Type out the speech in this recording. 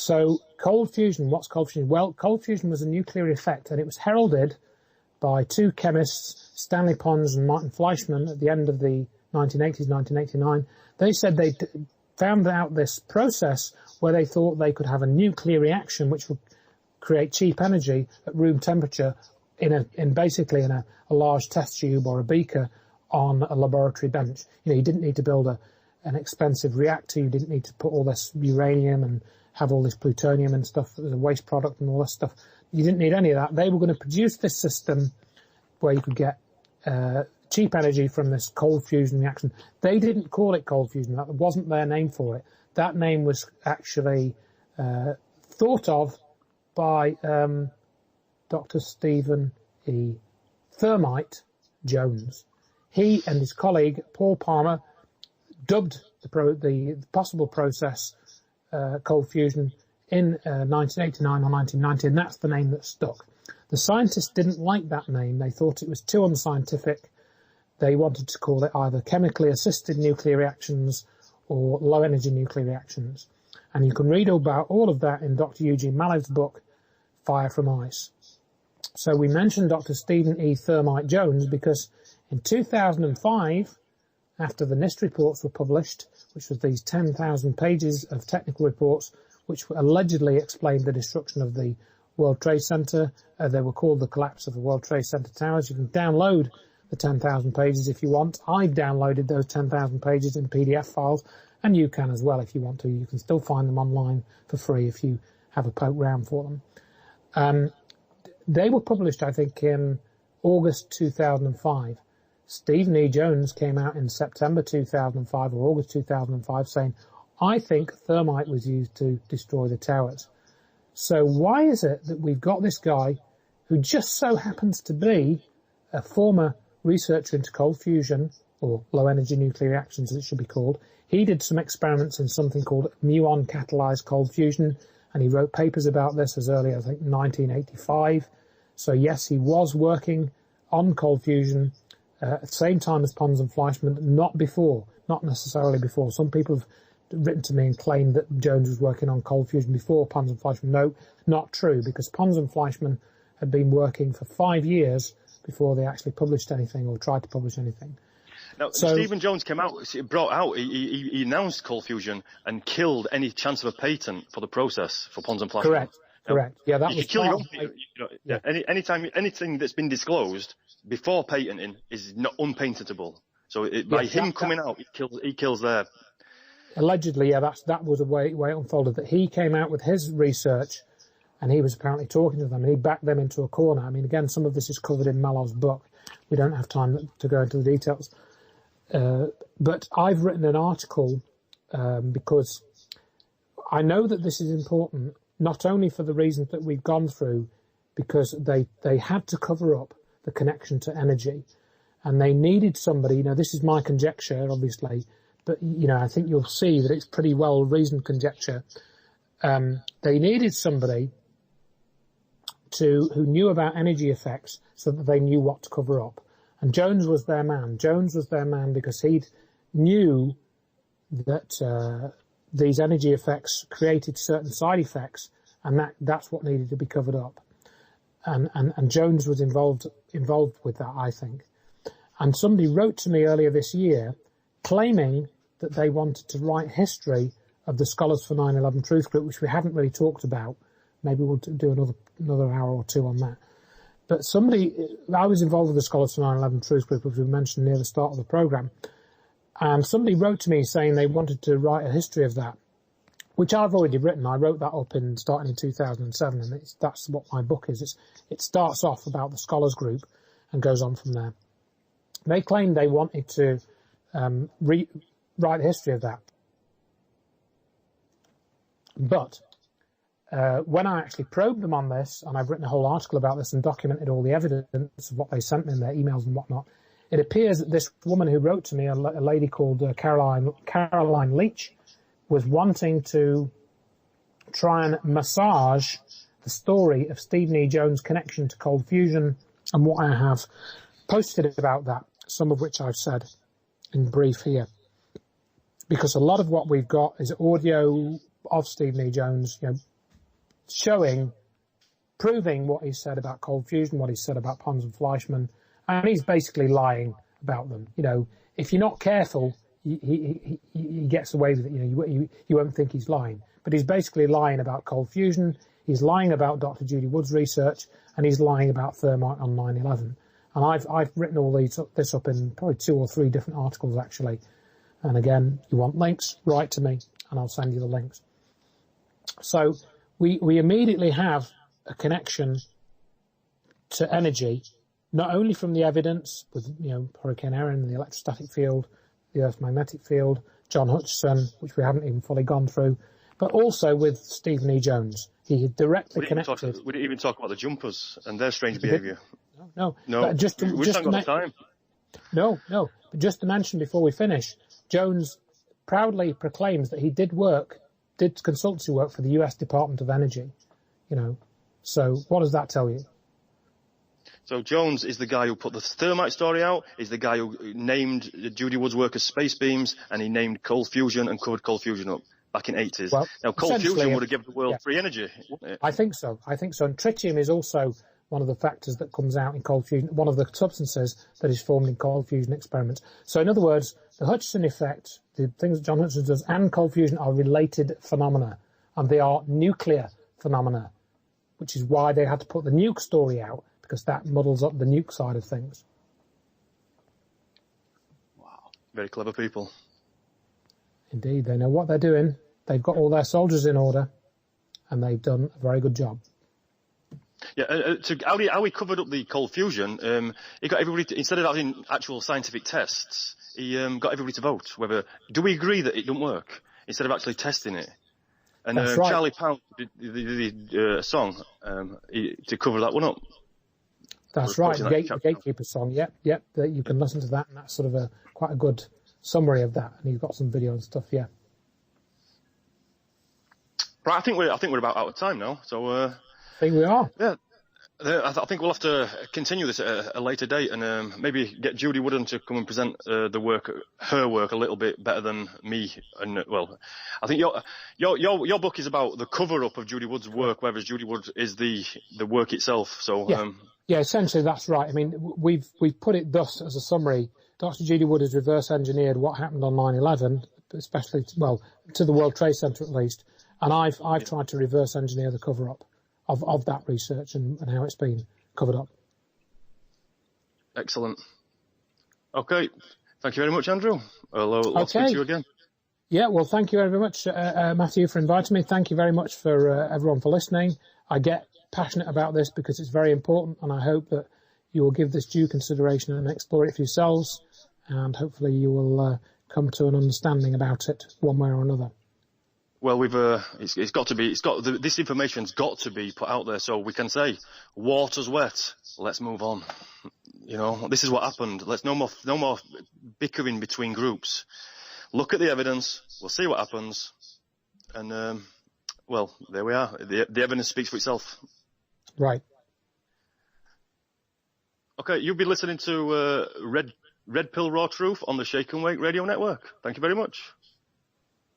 So cold fusion, what's cold fusion? Well, cold fusion was a nuclear effect, and it was heralded by two chemists, Stanley Pons and Martin Fleischmann, at the end of the 1980s, 1989. They said they found out this process where they thought they could have a nuclear reaction which would create cheap energy at room temperature basically in a large test tube or a beaker on a laboratory bench. You didn't need to build an expensive reactor. You didn't need to put all this uranium and have all this plutonium and stuff as a waste product and all this stuff. You didn't need any of that. They were going to produce this system where you could get cheap energy from this cold fusion reaction. They didn't call it cold fusion. That wasn't their name for it. That name was actually thought of by Dr. Stephen E. Thermite Jones. He and his colleague Paul Palmer dubbed the possible process cold fusion in 1989 or 1990, and that's the name that stuck. The scientists didn't like that name. They thought it was too unscientific. They wanted to call it either chemically assisted nuclear reactions or low energy nuclear reactions. And you can read about all of that in Dr. Eugene Malev's book, Fire from Ice. So we mentioned Dr. Stephen E. Thermite Jones because in 2005, after the NIST reports were published, which was these 10,000 pages of technical reports, which allegedly explained the destruction of the World Trade Center. They were called the collapse of the World Trade Center towers. You can download the 10,000 pages if you want. I've downloaded those 10,000 pages in PDF files, and you can as well if you want to. You can still find them online for free if you have a poke round for them. They were published, I think, in August 2005. Stephen E. Jones came out in September 2005 or August 2005 saying, I think thermite was used to destroy the towers. So why is it that we've got this guy who just so happens to be a former researcher into cold fusion, or low energy nuclear reactions as it should be called? He did some experiments in something called muon catalyzed cold fusion, and he wrote papers about this as early as, I think, 1985. So yes, he was working on cold fusion at the same time as Pons and Fleischmann, not before, not necessarily before. Some people have written to me and claimed that Jones was working on cold fusion before Pons and Fleischmann. No, not true, because Pons and Fleischmann had been working for 5 years before they actually published anything or tried to publish anything. Now, Stephen Jones came out, he announced cold fusion and killed any chance of a patent for the process for Pons and Fleischmann. Correct. Yeah, that was kill your own, anything that's been disclosed before patenting is not unpatentable. So by him coming out, he kills their. Allegedly, yeah, that was the way it unfolded. That he came out with his research, and he was apparently talking to them, and he backed them into a corner. I mean, again, some of this is covered in Malov's book. We don't have time to go into the details. But I've written an article because I know that this is important, not only for the reasons that we've gone through, because they had to cover up the connection to energy, and they needed somebody. This is my conjecture, obviously, but I think you'll see that it's pretty well reasoned conjecture. They needed somebody who knew about energy effects so that they knew what to cover up. And Jones was their man. Jones was their man because he knew that these energy effects created certain side effects, and that's what needed to be covered up. And Jones was involved with that, I think. And somebody wrote to me earlier this year claiming that they wanted to write history of the Scholars for 9/11 Truth Group, which we haven't really talked about. Maybe we'll do another hour or two on that. But I was involved with the Scholars for 9/11 Truth Group, as we mentioned near the start of the program. And somebody wrote to me saying they wanted to write a history of that, which I've already written. I wrote that up starting in 2007, and that's what my book is. It starts off about the Scholars Group and goes on from there. They claimed they wanted to write the history of that. But when I actually probed them on this, and I've written a whole article about this and documented all the evidence of what they sent me in their emails and whatnot, it appears that this woman who wrote to me, a lady called Caroline Leach, was wanting to try and massage the story of Stephen E. Jones' connection to cold fusion and what I have posted about that, some of which I've said in brief here. Because a lot of what we've got is audio of Stephen E. Jones, proving what he said about cold fusion, what he said about Pons and Fleischmann, and he's basically lying about them. You know, if you're not careful, he gets away with it. You know, you won't think he's lying, but he's basically lying about cold fusion. He's lying about Dr. Judy Wood's research, and he's lying about thermite on 9/11. And I've written all this up in probably 2 or 3 different articles actually. And again, you want links, write to me, and I'll send you the links. So we immediately have a connection to energy, not only from the evidence with, you know, Hurricane Erin and the electrostatic field, the Earth's magnetic field, John Hutchison, which we haven't even fully gone through, but also with Stephen E. Jones. He had directly connected. We didn't even talk about the jumpers and their strange behaviour. No. But just to mention before we finish, Jones proudly proclaims that he did consultancy work for the US Department of Energy. You know, so what does that tell you? So Jones is the guy who put the thermite story out, is the guy who named Judy Wood's work as space beams, and he named cold fusion and covered cold fusion up back in 80s. Well, now, cold fusion would have given the world free energy, wouldn't it? I think so. And tritium is also one of the factors that comes out in cold fusion, one of the substances that is formed in cold fusion experiments. So in other words, the Hutchison effect, the things that John Hutchison does, and cold fusion are related phenomena, and they are nuclear phenomena, which is why they had to put the nuke story out, because that muddles up the nuke side of things. Wow. Very clever people. Indeed, they know what they're doing. They've got all their soldiers in order, and they've done a very good job. Yeah, how he covered up the cold fusion, he got everybody to, instead of having actual scientific tests, he got everybody to vote whether, do we agree that it doesn't work, instead of actually testing it. And right. Charlie Pound did the song to cover that one up. That's right, the Gatekeeper song, yep, you can listen to that, and that's sort of quite a good summary of that, and you've got some video and stuff, yeah. Right, I think we're about out of time now, so... I think we are. Yeah, I think we'll have to continue this at a later date, and maybe get Judy Wood to come and present her work a little bit better than me. And well, I think your book is about the cover-up of Judy Wood's work, whereas Judy Wood is the work itself. So yeah, essentially that's right. I mean, we've put it thus as a summary. Dr. Judy Wood has reverse engineered what happened on 9/11, especially to the World Trade Center at least, and I've tried to reverse engineer the cover-up of that research and how it's been covered up. Excellent. Okay. Thank you very much, Andrew. I'll speak to you again. Yeah, well, thank you very much, Matthew, for inviting me. Thank you very much for everyone for listening. I get passionate about this because it's very important, and I hope that you will give this due consideration and explore it for yourselves, and hopefully you will come to an understanding about it one way or another. Well, this information's got to be put out there so we can say, water's wet, let's move on. You know, this is what happened. No more bickering between groups. Look at the evidence, we'll see what happens, and, well, there we are. The evidence speaks for itself. Right. Okay, you'll be listening to Red Pill Raw Truth on the Shake and Wake Radio Network. Thank you very much.